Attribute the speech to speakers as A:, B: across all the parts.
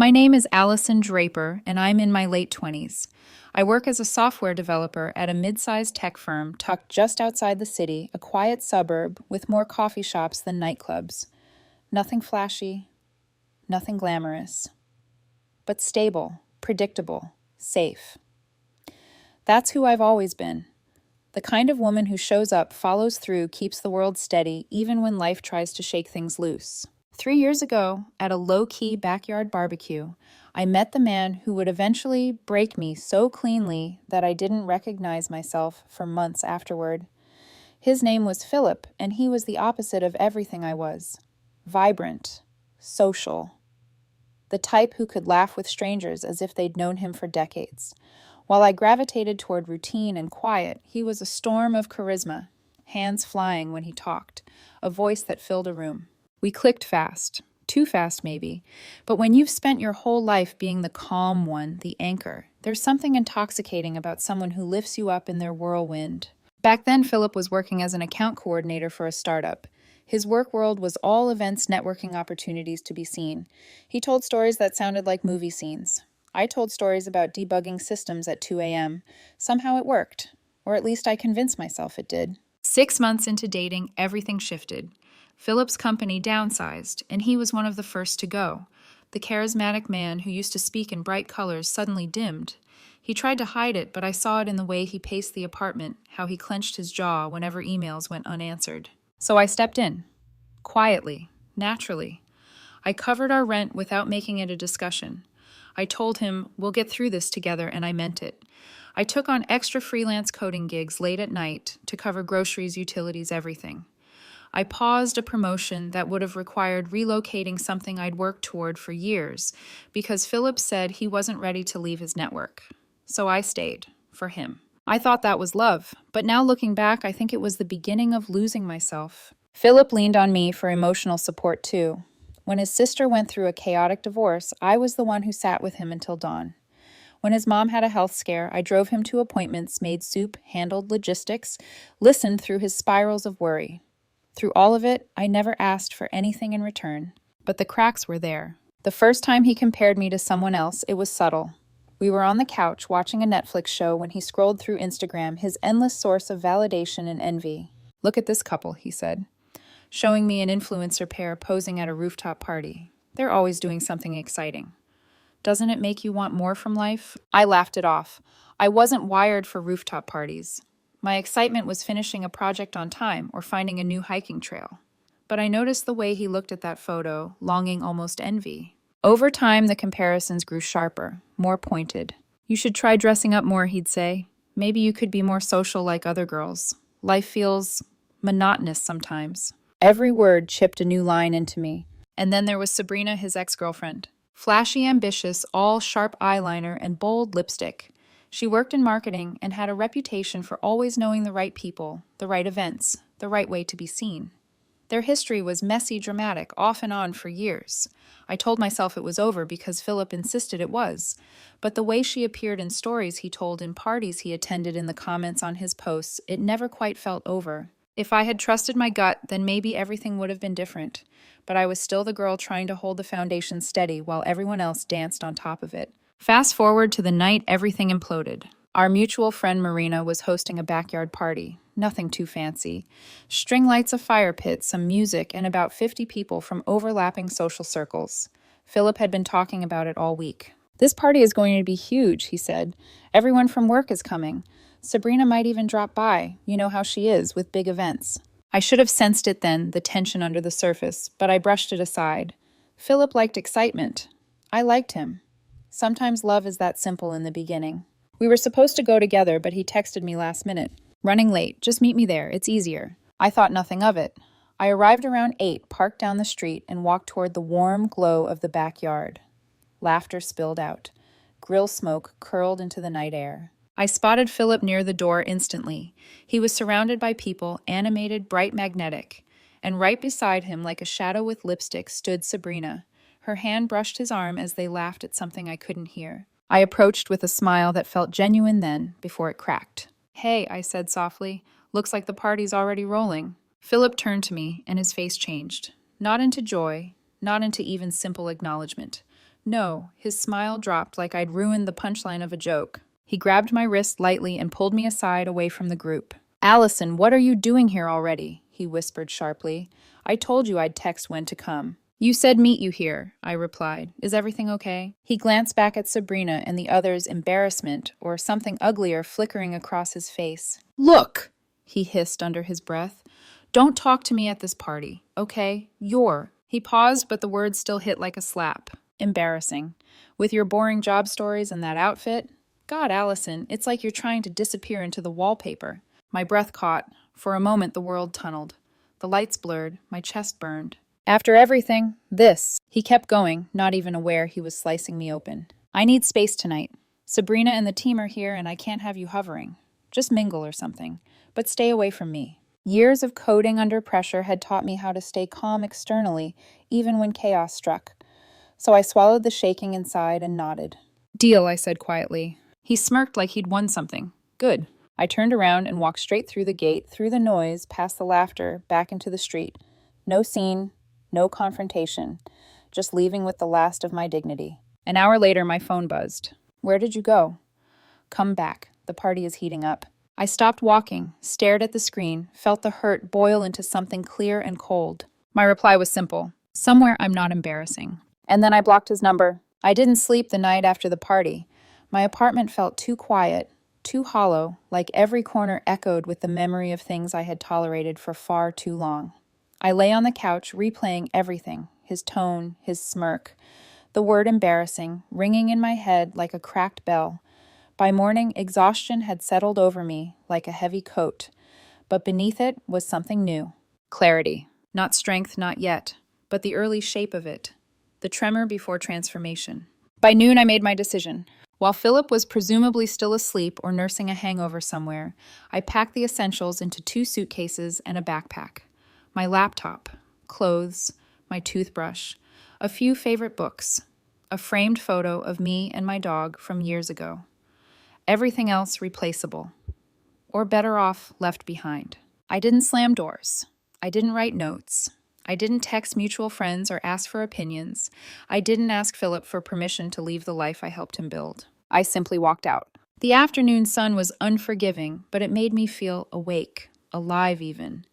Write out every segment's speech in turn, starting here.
A: My name is Allison Draper, and I'm in my late 20s. I work as a software developer at a mid-sized tech firm tucked just outside the city, a quiet suburb with more coffee shops than nightclubs. Nothing flashy, nothing glamorous, but stable, predictable, safe. That's who I've always been. The kind of woman who shows up, follows through, keeps the world steady, even when life tries to shake things loose. 3 years ago, at a low-key backyard barbecue, I met the man who would eventually break me so cleanly that I didn't recognize myself for months afterward. His name was Philip, and he was the opposite of everything I was. Vibrant, social. The type who could laugh with strangers as if they'd known him for decades. While I gravitated toward routine and quiet, he was a storm of charisma, hands flying when he talked, a voice that filled a room. We clicked fast, too fast maybe, but when you've spent your whole life being the calm one, the anchor, there's something intoxicating about someone who lifts you up in their whirlwind. Back then, Philip was working as an account coordinator for a startup. His work world was all events, networking opportunities to be seen. He told stories that sounded like movie scenes. I told stories about debugging systems at 2 a.m. Somehow it worked, or at least I convinced myself it did. 6 months into dating, everything shifted. Philip's company downsized, and he was one of the first to go. The charismatic man who used to speak in bright colors suddenly dimmed. He tried to hide it, but I saw it in the way he paced the apartment, how he clenched his jaw whenever emails went unanswered. So I stepped in. Quietly, naturally. I covered our rent without making it a discussion. I told him, we'll get through this together, and I meant it. I took on extra freelance coding gigs late at night to cover groceries, utilities, everything. I paused a promotion that would have required relocating something I'd worked toward for years because Philip said he wasn't ready to leave his network. So I stayed, for him. I thought that was love, but now looking back, I think it was the beginning of losing myself. Philip leaned on me for emotional support too. When his sister went through a chaotic divorce, I was the one who sat with him until dawn. When his mom had a health scare, I drove him to appointments, made soup, handled logistics, listened through his spirals of worry. Through all of it, I never asked for anything in return. But the cracks were there. The first time he compared me to someone else, it was subtle. We were on the couch watching a Netflix show when he scrolled through Instagram, his endless source of validation and envy. Look at this couple, he said, showing me an influencer pair posing at a rooftop party. They're always doing something exciting. Doesn't it make you want more from life? I laughed it off. I wasn't wired for rooftop parties. My excitement was finishing a project on time or finding a new hiking trail. But I noticed the way he looked at that photo, longing almost envy. Over time, the comparisons grew sharper, more pointed. You should try dressing up more, he'd say. Maybe you could be more social like other girls. Life feels monotonous sometimes. Every word chipped a new line into me. And then there was Sabrina, his ex-girlfriend. Flashy, ambitious, all sharp eyeliner and bold lipstick. She worked in marketing and had a reputation for always knowing the right people, the right events, the right way to be seen. Their history was messy, dramatic, off and on for years. I told myself it was over because Philip insisted it was. But the way she appeared in stories he told in parties he attended, in the comments on his posts, it never quite felt over. If I had trusted my gut, then maybe everything would have been different. But I was still the girl trying to hold the foundation steady while everyone else danced on top of it. Fast forward to the night everything imploded. Our mutual friend Marina was hosting a backyard party. Nothing too fancy. String lights, a fire pit, some music, and about 50 people from overlapping social circles. Philip had been talking about it all week. This party is going to be huge, he said. Everyone from work is coming. Sabrina might even drop by. You know how she is with big events. I should have sensed it then, the tension under the surface, but I brushed it aside. Philip liked excitement. I liked him. Sometimes love is that simple in the beginning. We were supposed to go together, but he texted me last minute. Running late, just meet me there, it's easier. I thought nothing of it. I arrived around 8, parked down the street, and walked toward the warm glow of the backyard. Laughter spilled out. Grill smoke curled into the night air. I spotted Philip near the door instantly. He was surrounded by people, animated, bright, magnetic. And right beside him, like a shadow with lipstick, stood Sabrina. Her hand brushed his arm as they laughed at something I couldn't hear. I approached with a smile that felt genuine then, before it cracked. Hey, I said softly. Looks like the party's already rolling. Philip turned to me, and his face changed. Not into joy, not into even simple acknowledgement. No, his smile dropped like I'd ruined the punchline of a joke. He grabbed my wrist lightly and pulled me aside away from the group. Allison, what are you doing here already? He whispered sharply. I told you I'd text when to come. You said meet you here, I replied. Is everything okay? He glanced back at Sabrina and the other's embarrassment, or something uglier, flickering across his face. Look, he hissed under his breath. Don't talk to me at this party, okay? He paused, but the words still hit like a slap. Embarrassing. With your boring job stories and that outfit? God, Allison, it's like you're trying to disappear into the wallpaper. My breath caught. For a moment, the world tunneled. The lights blurred. My chest burned. After everything, this. He kept going, not even aware he was slicing me open. I need space tonight. Sabrina and the team are here, and I can't have you hovering. Just mingle or something. But stay away from me. Years of coding under pressure had taught me how to stay calm externally, even when chaos struck. So I swallowed the shaking inside and nodded. Deal, I said quietly. He smirked like he'd won something. Good. I turned around and walked straight through the gate, through the noise, past the laughter, back into the street. No scene, no confrontation, just leaving with the last of my dignity. An hour later, my phone buzzed. Where did you go? Come back. The party is heating up. I stopped walking, stared at the screen, felt the hurt boil into something clear and cold. My reply was simple. Somewhere I'm not embarrassing. And then I blocked his number. I didn't sleep the night after the party. My apartment felt too quiet, too hollow, like every corner echoed with the memory of things I had tolerated for far too long. I lay on the couch, replaying everything, his tone, his smirk, the word embarrassing, ringing in my head like a cracked bell. By morning, exhaustion had settled over me like a heavy coat, but beneath it was something new. Clarity. Not strength, not yet, but the early shape of it. The tremor before transformation. By noon, I made my decision. While Philip was presumably still asleep or nursing a hangover somewhere, I packed the essentials into 2 suitcases and a backpack. My laptop, clothes, my toothbrush, a few favorite books, a framed photo of me and my dog from years ago. Everything else replaceable. Or better off, left behind. I didn't slam doors. I didn't write notes. I didn't text mutual friends or ask for opinions. I didn't ask Philip for permission to leave the life I helped him build. I simply walked out. The afternoon sun was unforgiving, but it made me feel awake, alive even.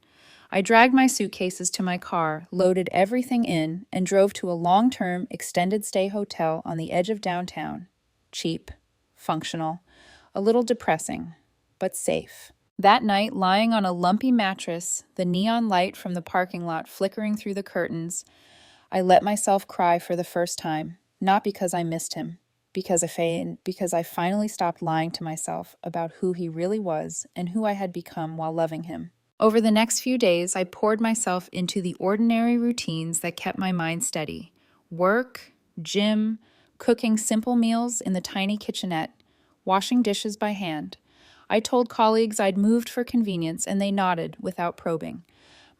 A: I dragged my suitcases to my car, loaded everything in, and drove to a long-term, extended-stay hotel on the edge of downtown. Cheap, functional, a little depressing, but safe. That night, lying on a lumpy mattress, the neon light from the parking lot flickering through the curtains, I let myself cry for the first time, not because I missed him, because I finally stopped lying to myself about who he really was and who I had become while loving him. Over the next few days, I poured myself into the ordinary routines that kept my mind steady. Work, gym, cooking simple meals in the tiny kitchenette, washing dishes by hand. I told colleagues I'd moved for convenience, and they nodded without probing.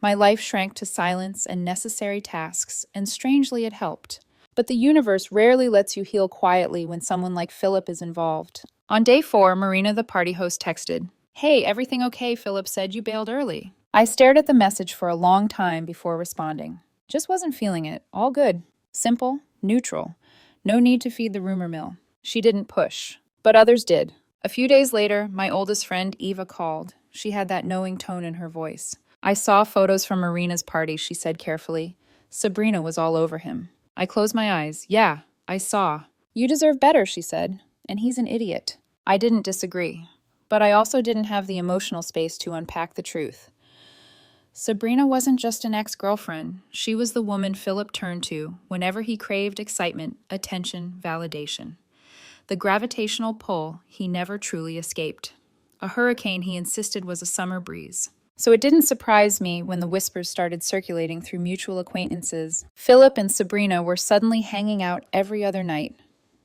A: My life shrank to silence and necessary tasks, and strangely it helped. But the universe rarely lets you heal quietly when someone like Philip is involved. On day 4, Marina, the party host, texted, "Hey, everything okay? Philip said you bailed early." I stared at the message for a long time before responding. Just wasn't feeling it. All good. Simple. Neutral. No need to feed the rumor mill. She didn't push. But others did. A few days later, my oldest friend, Eva, called. She had that knowing tone in her voice. I saw photos from Marina's party, she said carefully. Sabrina was all over him. I closed my eyes. Yeah, I saw. You deserve better, she said. And he's an idiot. I didn't disagree. But I also didn't have the emotional space to unpack the truth. Sabrina wasn't just an ex-girlfriend. She was the woman Philip turned to whenever he craved excitement, attention, validation. The gravitational pull he never truly escaped. A hurricane he insisted was a summer breeze. So it didn't surprise me when the whispers started circulating through mutual acquaintances. Philip and Sabrina were suddenly hanging out every other night.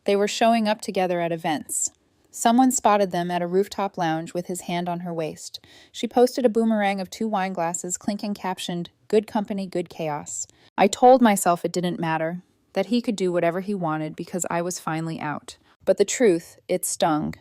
A: They were showing up together at events. Someone spotted them at a rooftop lounge with his hand on her waist. She posted a boomerang of 2 wine glasses, clinking captioned, "Good company, good chaos." I told myself it didn't matter, that he could do whatever he wanted because I was finally out. But the truth, it stung.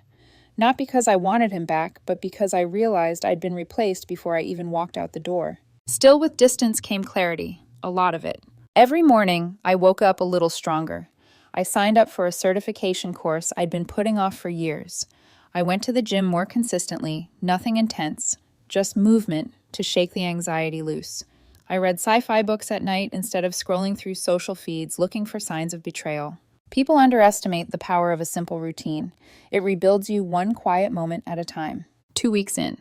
A: Not because I wanted him back, but because I realized I'd been replaced before I even walked out the door. Still with distance came clarity, a lot of it. Every morning, I woke up a little stronger. I signed up for a certification course I'd been putting off for years. I went to the gym more consistently, nothing intense, just movement to shake the anxiety loose. I read sci-fi books at night instead of scrolling through social feeds looking for signs of betrayal. People underestimate the power of a simple routine. It rebuilds you one quiet moment at a time. 2 weeks in,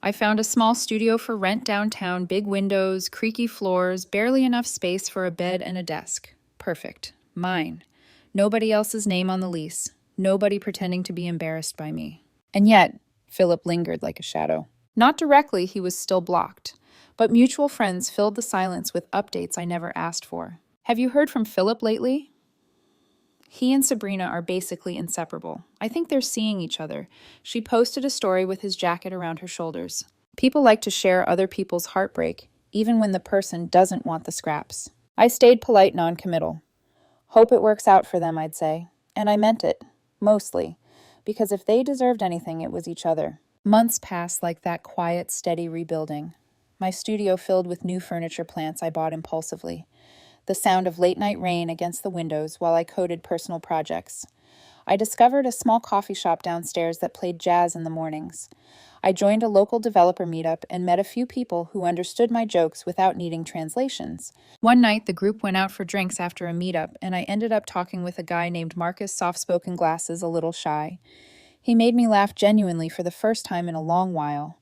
A: I found a small studio for rent downtown, big windows, creaky floors, barely enough space for a bed and a desk. Perfect. Mine. Nobody else's name on the lease. Nobody pretending to be embarrassed by me. And yet, Philip lingered like a shadow. Not directly, he was still blocked, but mutual friends filled the silence with updates I never asked for. Have you heard from Philip lately? He and Sabrina are basically inseparable. I think they're seeing each other. She posted a story with his jacket around her shoulders. People like to share other people's heartbreak, even when the person doesn't want the scraps. I stayed polite, non-committal. Hope it works out for them, I'd say. And I meant it. Mostly. Because if they deserved anything, it was each other. Months passed like that quiet, steady rebuilding. My studio filled with new furniture plants I bought impulsively. The sound of late-night rain against the windows while I coded personal projects. I discovered a small coffee shop downstairs that played jazz in the mornings. I joined a local developer meetup and met a few people who understood my jokes without needing translations. One night, the group went out for drinks after a meetup, and I ended up talking with a guy named Marcus Soft-Spoken Glasses, a little shy. He made me laugh genuinely for the first time in a long while.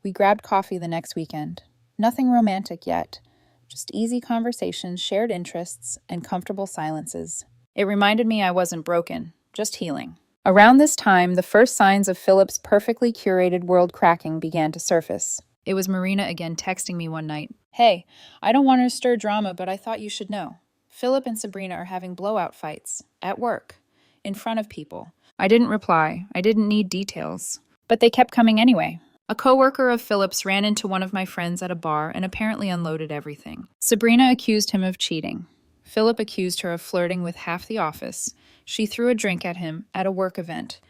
A: We grabbed coffee the next weekend. Nothing romantic yet. Just easy conversations, shared interests, and comfortable silences. It reminded me I wasn't broken, just healing. Around this time, the first signs of Philip's perfectly curated world cracking began to surface. It was Marina again texting me one night. Hey, I don't want to stir drama, but I thought you should know. Philip and Sabrina are having blowout fights. At work. In front of people. I didn't reply. I didn't need details. But they kept coming anyway. A coworker of Philip's ran into one of my friends at a bar and apparently unloaded everything. Sabrina accused him of cheating. Philip accused her of flirting with half the office. She threw a drink at him at a work event.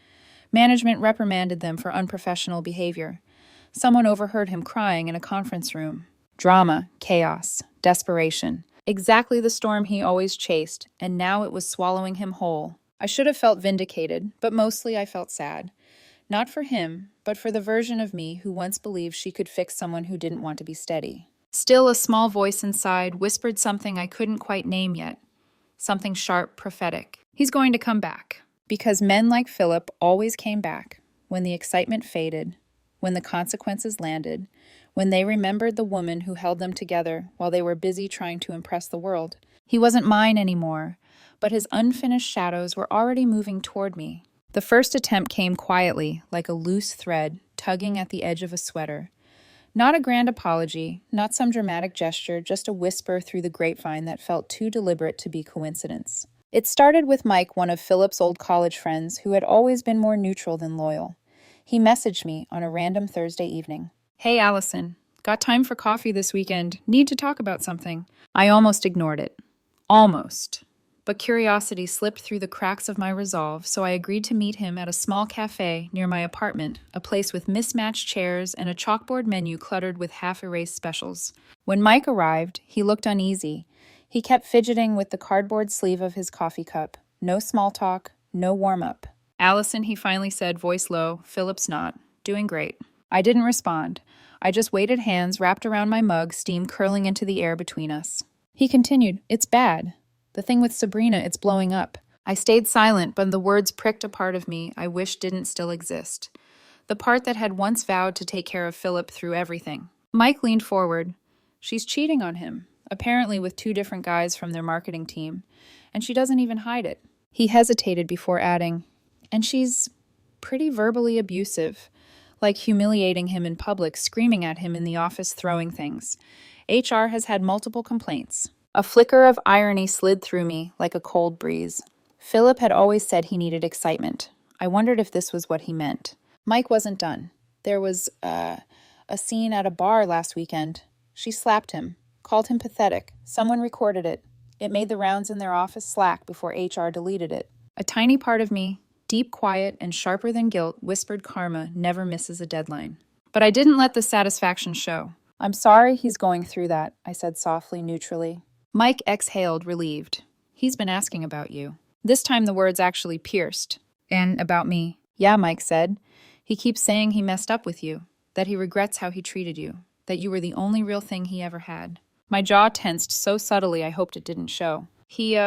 A: Management reprimanded them for unprofessional behavior. Someone overheard him crying in a conference room. Drama, chaos, desperation. Exactly the storm he always chased, and now it was swallowing him whole. I should have felt vindicated, but mostly I felt sad. Not for him, but for the version of me who once believed she could fix someone who didn't want to be steady. Still, a small voice inside whispered something I couldn't quite name yet. Something sharp, prophetic. He's going to come back. Because men like Philip always came back. When the excitement faded. When the consequences landed. When they remembered the woman who held them together while they were busy trying to impress the world. He wasn't mine anymore, but his unfinished shadows were already moving toward me. The first attempt came quietly, like a loose thread tugging at the edge of a sweater. Not a grand apology, not some dramatic gesture, just a whisper through the grapevine that felt too deliberate to be coincidence. It started with Mike, one of Philip's old college friends, who had always been more neutral than loyal. He messaged me on a random Thursday evening. Hey, Allison. Got time for coffee this weekend. Need to talk about something. I almost ignored it. Almost. But curiosity slipped through the cracks of my resolve, so I agreed to meet him at a small cafe near my apartment, a place with mismatched chairs and a chalkboard menu cluttered with half-erased specials. When Mike arrived, he looked uneasy. He kept fidgeting with the cardboard sleeve of his coffee cup. No small talk, no warm-up. Allison, he finally said, voice low. Philip's not. Doing great. I didn't respond. I just waited, hands wrapped around my mug, steam curling into the air between us. He continued, it's bad. The thing with Sabrina, it's blowing up. I stayed silent, but the words pricked a part of me I wish didn't still exist. The part that had once vowed to take care of Philip through everything. Mike leaned forward. She's cheating on him, apparently with 2 different guys from their marketing team, and she doesn't even hide it. He hesitated before adding, and she's pretty verbally abusive, like humiliating him in public, screaming at him in the office, throwing things. HR has had multiple complaints. A flicker of irony slid through me like a cold breeze. Philip had always said he needed excitement. I wondered if this was what he meant. Mike wasn't done. There was, a scene at a bar last weekend. She slapped him, called him pathetic. Someone recorded it. It made the rounds in their office Slack before HR deleted it. A tiny part of me, deep, quiet, and sharper than guilt, whispered karma never misses a deadline. But I didn't let the satisfaction show. I'm sorry he's going through that, I said softly, neutrally. Mike exhaled, relieved. He's been asking about you. This time the words actually pierced. And about me. Yeah, Mike said. He keeps saying he messed up with you, that he regrets how he treated you, that you were the only real thing he ever had. My jaw tensed so subtly I hoped it didn't show. He,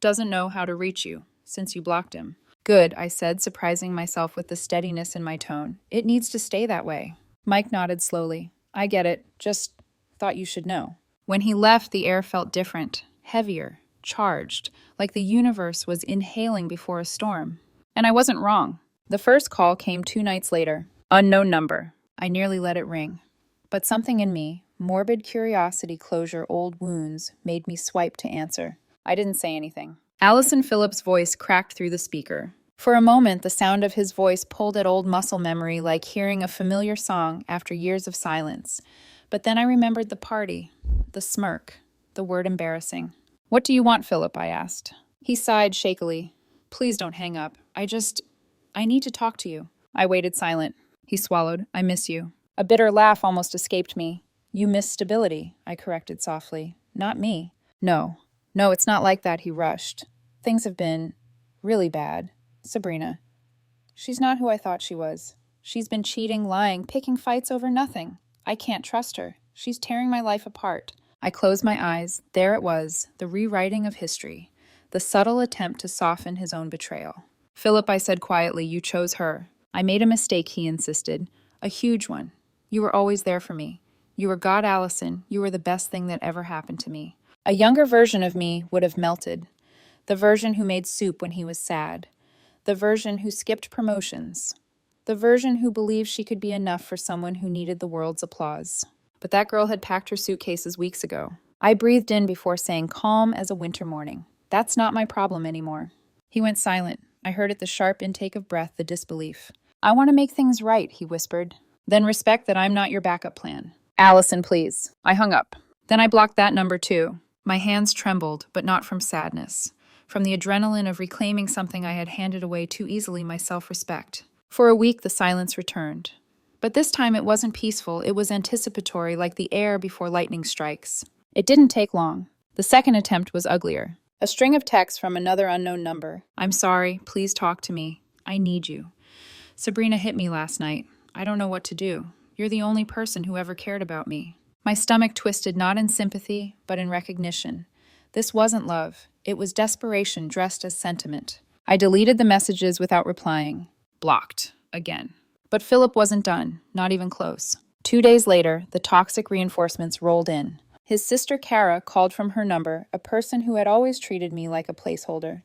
A: doesn't know how to reach you, since you blocked him. Good, I said, surprising myself with the steadiness in my tone. It needs to stay that way. Mike nodded slowly. I get it. Just thought you should know. When he left, the air felt different, heavier, charged, like the universe was inhaling before a storm. And I wasn't wrong. The first call came 2 nights later. Unknown number. I nearly let it ring. But something in me, morbid curiosity closure old wounds, made me swipe to answer. I didn't say anything. Allison Phillips' voice cracked through the speaker. For a moment, the sound of his voice pulled at old muscle memory like hearing a familiar song after years of silence. But then I remembered the party, the smirk, the word embarrassing. What do you want, Philip? I asked. He sighed shakily. Please don't hang up. I need to talk to you. I waited silent. He swallowed. I miss you. A bitter laugh almost escaped me. You miss stability, I corrected softly. Not me. No, it's not like that, he rushed. Things have been really bad. Sabrina. She's not who I thought she was. She's been cheating, lying, picking fights over nothing. I can't trust her. She's tearing my life apart. I closed my eyes. There it was, the rewriting of history, the subtle attempt to soften his own betrayal. Philip, I said quietly, you chose her. I made a mistake, he insisted. A huge one. You were always there for me. You were God Allison. You were the best thing that ever happened to me. A younger version of me would have melted. The version who made soup when he was sad. The version who skipped promotions. The version who believed she could be enough for someone who needed the world's applause. But that girl had packed her suitcases weeks ago. I breathed in before saying, calm as a winter morning. That's not my problem anymore. He went silent. I heard at the sharp intake of breath the disbelief. I want to make things right, he whispered. Then respect that I'm not your backup plan. Allison, please. I hung up. Then I blocked that number too. My hands trembled, but not from sadness. From the adrenaline of reclaiming something I had handed away too easily, my self-respect. For a week, the silence returned. But this time it wasn't peaceful, it was anticipatory, like the air before lightning strikes. It didn't take long. The second attempt was uglier. A string of texts from another unknown number. I'm sorry, please talk to me. I need you. Sabrina hit me last night. I don't know what to do. You're the only person who ever cared about me. My stomach twisted not in sympathy, but in recognition. This wasn't love. It was desperation dressed as sentiment. I deleted the messages without replying. Blocked. Again. But Philip wasn't done, not even close. 2 days later, the toxic reinforcements rolled in. His sister Kara called from her number, a person who had always treated me like a placeholder.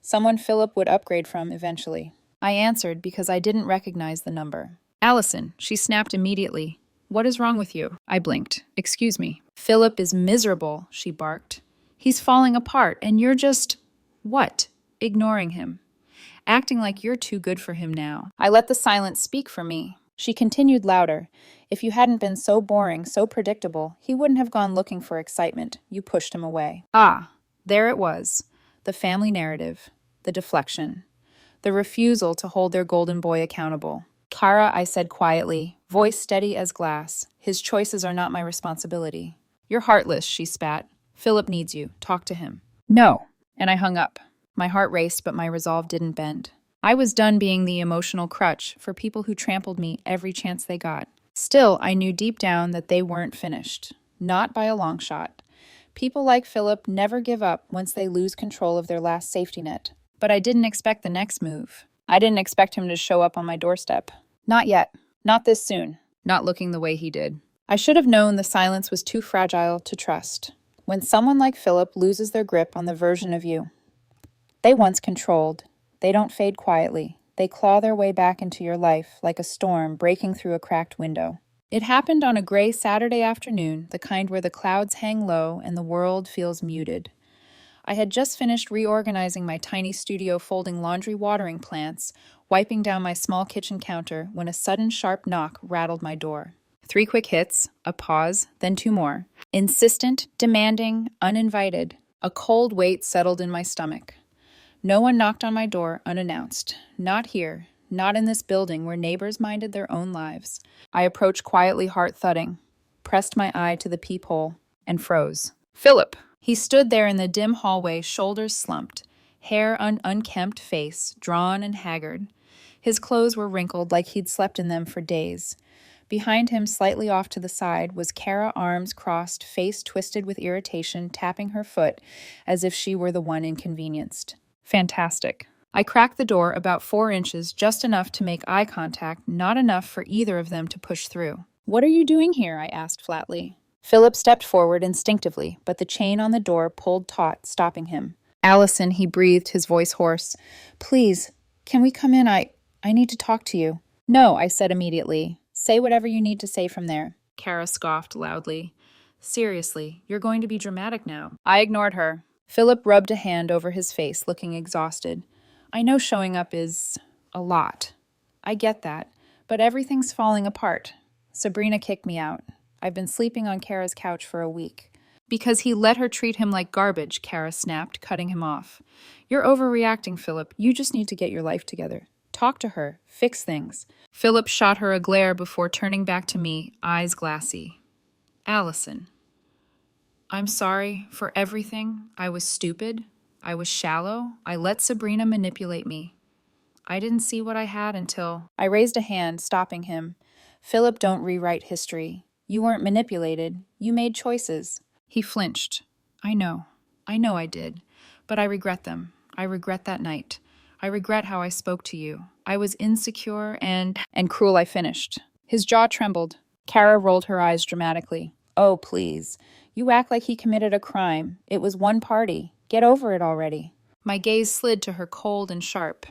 A: Someone Philip would upgrade from eventually. I answered because I didn't recognize the number. Allison, she snapped immediately. What is wrong with you? I blinked. Excuse me. Philip is miserable, she barked. He's falling apart, and you're just... what? Ignoring him. Acting like you're too good for him now. I let the silence speak for me. She continued louder. If you hadn't been so boring, so predictable, he wouldn't have gone looking for excitement. You pushed him away. Ah, there it was. The family narrative. The deflection. The refusal to hold their golden boy accountable. Kara, I said quietly, voice steady as glass. His choices are not my responsibility. You're heartless, she spat. Philip needs you. Talk to him. No. And I hung up. My heart raced, but my resolve didn't bend. I was done being the emotional crutch for people who trampled me every chance they got. Still, I knew deep down that they weren't finished. Not by a long shot. People like Philip never give up once they lose control of their last safety net. But I didn't expect the next move. I didn't expect him to show up on my doorstep. Not yet. Not this soon. Not looking the way he did. I should have known the silence was too fragile to trust. When someone like Philip loses their grip on the version of you they once controlled, they don't fade quietly. They claw their way back into your life like a storm breaking through a cracked window. It happened on a gray Saturday afternoon, the kind where the clouds hang low and the world feels muted. I had just finished reorganizing my tiny studio, folding laundry watering plants, wiping down my small kitchen counter, when a sudden sharp knock rattled my door. 3 quick hits, a pause, then 2 more. Insistent, demanding, uninvited. A cold weight settled in my stomach. No one knocked on my door unannounced. Not here, not in this building where neighbors minded their own lives. I approached quietly, heart thudding, pressed my eye to the peephole, and froze. Philip! He stood there in the dim hallway, shoulders slumped, hair unkempt, face drawn and haggard. His clothes were wrinkled like he'd slept in them for days. Behind him, slightly off to the side, was Kara, arms crossed, face twisted with irritation, tapping her foot as if she were the one inconvenienced. Fantastic. I cracked the door about 4 inches, just enough to make eye contact, not enough for either of them to push through. "What are you doing here?" I asked flatly. Philip stepped forward instinctively, but the chain on the door pulled taut, stopping him. "Allison," he breathed, his voice hoarse. "Please, can we come in? I need to talk to you." "No," I said immediately. "Say whatever you need to say from there." Kara scoffed loudly. "Seriously, you're going to be dramatic now." I ignored her. Philip rubbed a hand over his face, looking exhausted. "I know showing up is a lot. I get that, but everything's falling apart. Sabrina kicked me out. I've been sleeping on Kara's couch for a week." "Because he let her treat him like garbage," Kara snapped, cutting him off. "You're overreacting, Philip. You just need to get your life together. Talk to her. Fix things." Philip shot her a glare before turning back to me, eyes glassy. "Allison, I'm sorry for everything. I was stupid. I was shallow. I let Sabrina manipulate me. I didn't see what I had until—" I raised a hand, stopping him. "Philip, don't rewrite history. You weren't manipulated. You made choices." He flinched. I know I did. But I regret them. I regret that night. I regret how I spoke to you. I was insecure and cruel," I finished. His jaw trembled. Kara rolled her eyes dramatically. "Oh, please. You act like he committed a crime. It was one party. Get over it already." My gaze slid to her, cold and sharp.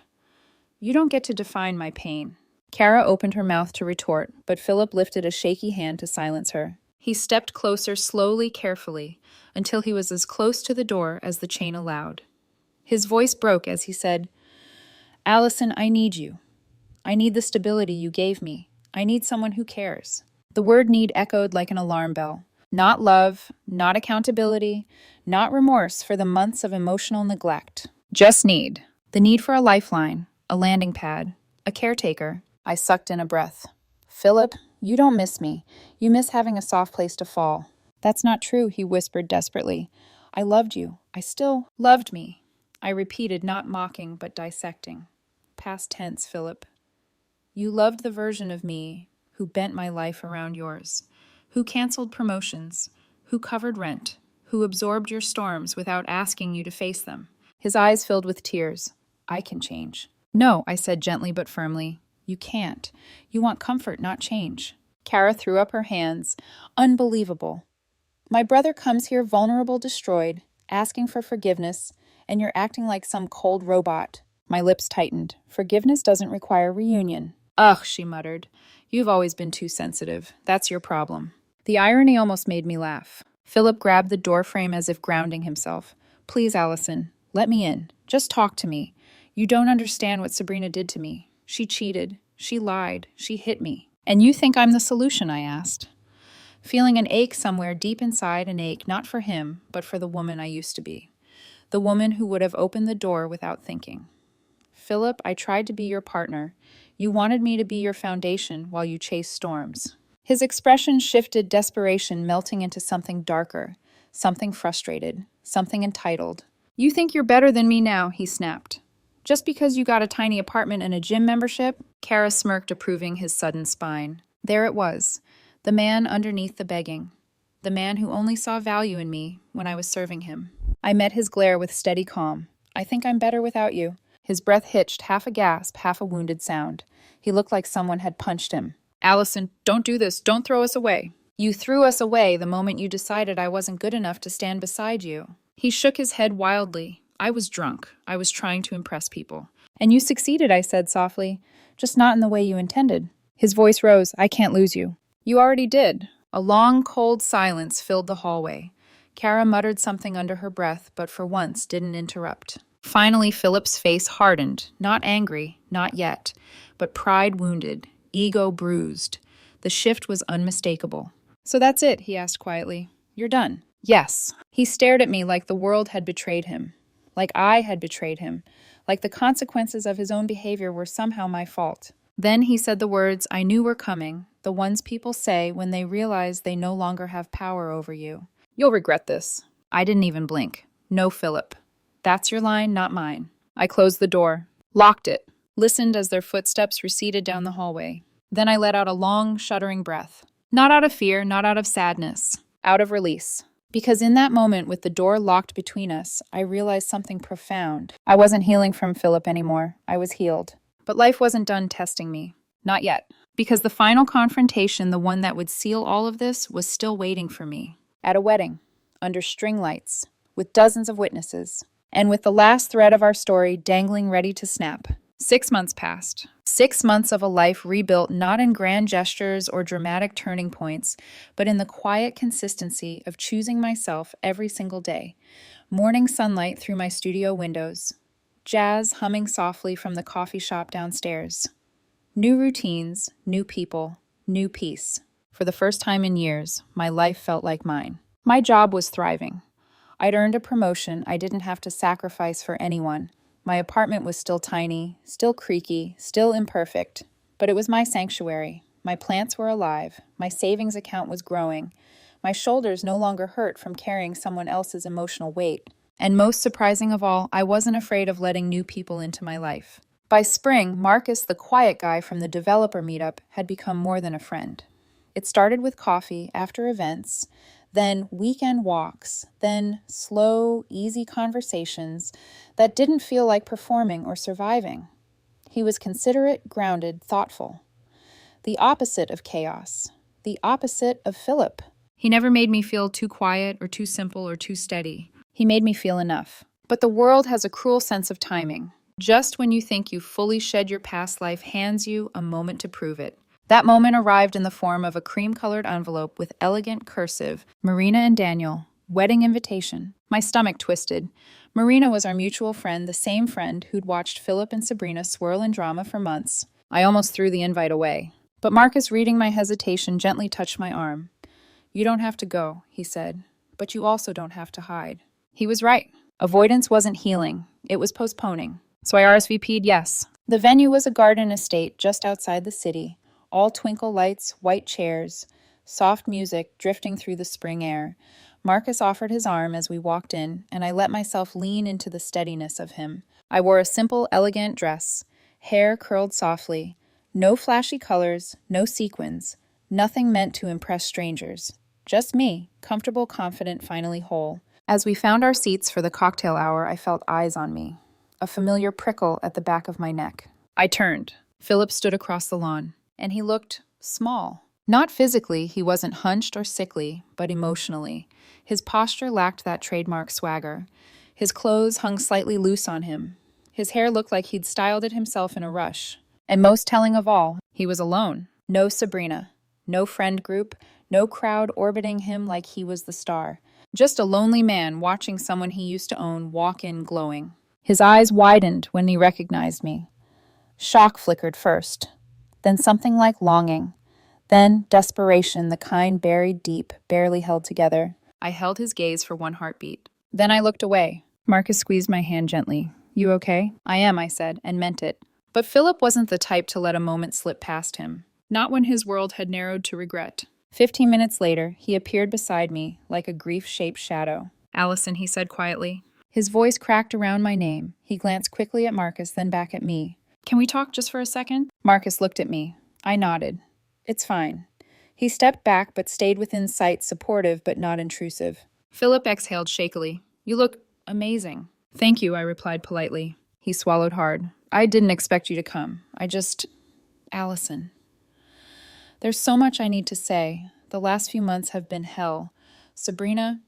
A: "You don't get to define my pain." Kara opened her mouth to retort, but Philip lifted a shaky hand to silence her. He stepped closer, slowly, carefully, until he was as close to the door as the chain allowed. His voice broke as he said, "Allison, I need you. I need the stability you gave me. I need someone who cares." The word need echoed like an alarm bell. Not love, not accountability, not remorse for the months of emotional neglect. Just need. The need for a lifeline, a landing pad, a caretaker. I sucked in a breath. "Philip, you don't miss me. You miss having a soft place to fall." "That's not true," he whispered desperately. "I loved you. I still loved me." I repeated, not mocking, but dissecting. Past tense, Philip. "You loved the version of me who bent my life around yours, who canceled promotions, who covered rent, who absorbed your storms without asking you to face them." His eyes filled with tears. "I can change." "No," I said gently but firmly. "You can't. You want comfort, not change." Kara threw up her hands. "Unbelievable. My brother comes here vulnerable, destroyed, asking for forgiveness, and you're acting like some cold robot." My lips tightened. "Forgiveness doesn't require reunion." "Ugh," she muttered. "You've always been too sensitive. That's your problem." The irony almost made me laugh. Philip grabbed the doorframe as if grounding himself. "Please, Allison, let me in. Just talk to me. You don't understand what Sabrina did to me. She cheated. She lied. She hit me." "And you think I'm the solution?" I asked, feeling an ache somewhere deep inside, an ache not for him, but for the woman I used to be. The woman who would have opened the door without thinking. "Philip, I tried to be your partner. You wanted me to be your foundation while you chased storms." His expression shifted, desperation melting into something darker, something frustrated, something entitled. "You think you're better than me now," he snapped. "Just because you got a tiny apartment and a gym membership?" Kara smirked, approving his sudden spine. There it was, the man underneath the begging. The man who only saw value in me when I was serving him. I met his glare with steady calm. "I think I'm better without you." His breath hitched, half a gasp, half a wounded sound. He looked like someone had punched him. "Allison, don't do this. Don't throw us away." "You threw us away the moment you decided I wasn't good enough to stand beside you." He shook his head wildly. "I was drunk. I was trying to impress people." "And you succeeded," I said softly. "Just not in the way you intended." His voice rose. "I can't lose you." "You already did." A long, cold silence filled the hallway. Kara muttered something under her breath, but for once didn't interrupt. Finally, Philip's face hardened, not angry, not yet, but pride wounded, ego bruised. The shift was unmistakable. "So that's it?" he asked quietly. "You're done?" "Yes." He stared at me like the world had betrayed him, like I had betrayed him, like the consequences of his own behavior were somehow my fault. Then he said the words I knew were coming, the ones people say when they realize they no longer have power over you. "You'll regret this." I didn't even blink. No, Philip. That's your line, not mine. I closed the door, locked it, listened as their footsteps receded down the hallway. Then I let out a long, shuddering breath. Not out of fear, not out of sadness, out of release. Because in that moment, with the door locked between us, I realized something profound. I wasn't healing from Philip anymore. I was healed. But life wasn't done testing me. Not yet. Because the final confrontation, the one that would seal all of this, was still waiting for me. At a wedding, under string lights, with dozens of witnesses, and with the last thread of our story dangling ready to snap. 6 months passed. 6 months of a life rebuilt not in grand gestures or dramatic turning points, but in the quiet consistency of choosing myself every single day. Morning sunlight through my studio windows. Jazz humming softly from the coffee shop downstairs. New routines, new people, new peace. For the first time in years, my life felt like mine. My job was thriving. I'd earned a promotion I didn't have to sacrifice for anyone. My apartment was still tiny, still creaky, still imperfect, but it was my sanctuary. My plants were alive. My savings account was growing. My shoulders no longer hurt from carrying someone else's emotional weight. And most surprising of all, I wasn't afraid of letting new people into my life. By spring, Marcus, the quiet guy from the developer meetup, had become more than a friend. It started with coffee after events, then weekend walks, then slow, easy conversations that didn't feel like performing or surviving. He was considerate, grounded, thoughtful. The opposite of chaos. The opposite of Philip. He never made me feel too quiet or too simple or too steady. He made me feel enough. But the world has a cruel sense of timing. Just when you think you've fully shed your past life hands you a moment to prove it. That moment arrived in the form of a cream-colored envelope with elegant cursive, Marina and Daniel, wedding invitation. My stomach twisted. Marina was our mutual friend, the same friend who'd watched Philip and Sabrina swirl in drama for months. I almost threw the invite away. But Marcus, reading my hesitation, gently touched my arm. "You don't have to go," he said, "but you also don't have to hide." He was right. Avoidance wasn't healing. It was postponing. So I RSVP'd yes. The venue was a garden estate just outside the city. All twinkle lights, white chairs, soft music drifting through the spring air. Marcus offered his arm as we walked in, and I let myself lean into the steadiness of him. I wore a simple, elegant dress, hair curled softly, no flashy colors, no sequins, nothing meant to impress strangers. Just me, comfortable, confident, finally whole. As we found our seats for the cocktail hour, I felt eyes on me, a familiar prickle at the back of my neck. I turned. Philip stood across the lawn. And he looked small. Not physically, he wasn't hunched or sickly, but emotionally. His posture lacked that trademark swagger. His clothes hung slightly loose on him. His hair looked like he'd styled it himself in a rush. And most telling of all, he was alone. No Sabrina. No friend group. No crowd orbiting him like he was the star. Just a lonely man watching someone he used to own walk in glowing. His eyes widened when he recognized me. Shock flickered first. Then something like longing. Then desperation, the kind buried deep, barely held together. I held his gaze for one heartbeat. Then I looked away. Marcus squeezed my hand gently. "You okay?" "I am," I said, and meant it. But Philip wasn't the type to let a moment slip past him. Not when his world had narrowed to regret. 15 minutes later, he appeared beside me, like a grief-shaped shadow. "Allison," he said quietly. His voice cracked around my name. He glanced quickly at Marcus, then back at me. "Can we talk just for a second?" Marcus looked at me. I nodded. "It's fine." He stepped back but stayed within sight, supportive but not intrusive. Philip exhaled shakily. "You look amazing." "Thank you," I replied politely. He swallowed hard. "I didn't expect you to come. Allison. There's so much I need to say. The last few months have been hell. Sabrina..."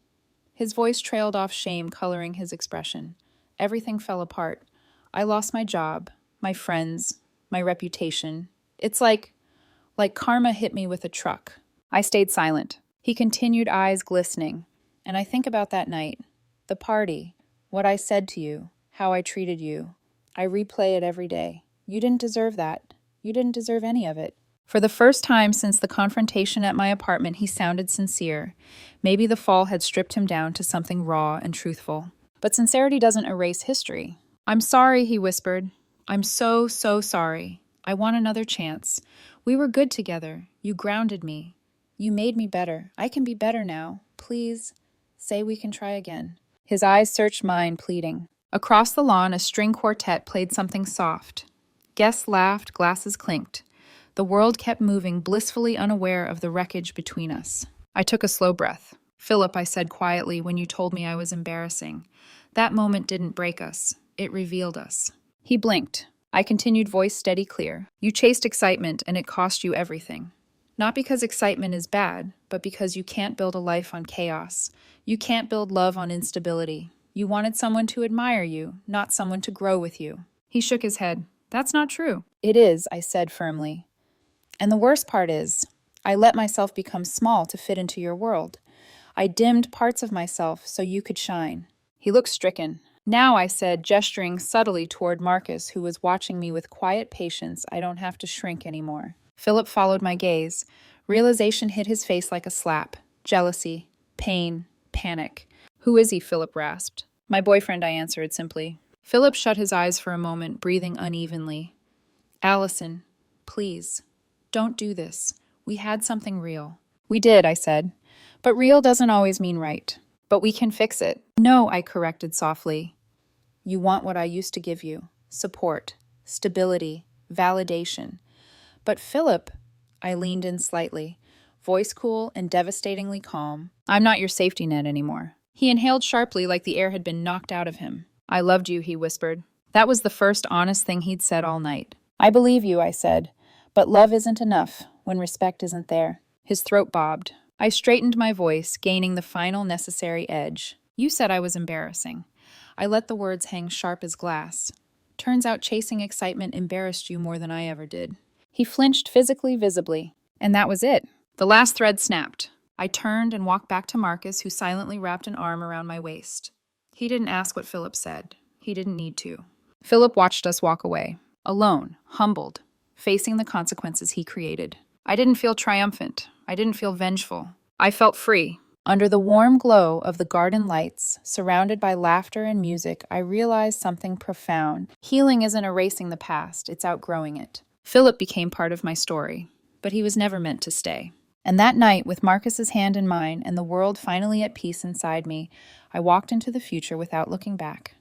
A: His voice trailed off, shame coloring his expression. Everything fell apart. I lost my job. My friends, my reputation. It's like karma hit me with a truck. I stayed silent. He continued, eyes glistening. "And I think about that night, the party, what I said to you, how I treated you. I replay it every day. You didn't deserve that. You didn't deserve any of it." For the first time since the confrontation at my apartment, he sounded sincere. Maybe the fall had stripped him down to something raw and truthful. But sincerity doesn't erase history. "I'm sorry," he whispered. "I'm so, so sorry. I want another chance. We were good together. You grounded me. You made me better. I can be better now. Please, Say we can try again. His eyes searched mine, pleading. Across the lawn, a string quartet played something soft. Guests laughed, glasses clinked. The world kept moving, blissfully unaware of the wreckage between us. I took a slow breath. Philip, I said quietly when you told me I was embarrassing. That moment didn't break us. It revealed us. He blinked. I continued, voice steady, clear. You chased excitement, and it cost you everything. Not because excitement is bad, but because you can't build a life on chaos. You can't build love on instability. You wanted someone to admire you, not someone to grow with you. He shook his head. That's not true. It is, I said firmly. And the worst part is, I let myself become small to fit into your world. I dimmed parts of myself so you could shine. He looked stricken. Now, I said, gesturing subtly toward Marcus, who was watching me with quiet patience, I don't have to shrink anymore. Philip followed my gaze. Realization hit his face like a slap. Jealousy, pain, panic. Who is he? Philip rasped. My boyfriend, I answered simply. Philip shut his eyes for a moment, breathing unevenly. Allison, please, don't do this. We had something real. We did, I said. But real doesn't always mean right. But we can fix it. No, I corrected softly. You want what I used to give you. Support, stability, validation. But Philip, I leaned in slightly, voice cool and devastatingly calm. I'm not your safety net anymore. He inhaled sharply like the air had been knocked out of him. I loved you, he whispered. That was the first honest thing he'd said all night. I believe you, I said. But love isn't enough when respect isn't there. His throat bobbed. I straightened my voice, gaining the final necessary edge. You said I was embarrassing. I let the words hang sharp as glass. Turns out chasing excitement embarrassed you more than I ever did. He flinched physically, visibly. And that was it. The last thread snapped. I turned and walked back to Marcus, who silently wrapped an arm around my waist. He didn't ask what Philip said. He didn't need to. Philip watched us walk away, alone, humbled, facing the consequences he created. I didn't feel triumphant. I didn't feel vengeful. I felt free. Under the warm glow of the garden lights, surrounded by laughter and music, I realized something profound. Healing isn't erasing the past, it's outgrowing it. Philip became part of my story, but he was never meant to stay. And that night, with Marcus's hand in mine and the world finally at peace inside me, I walked into the future without looking back.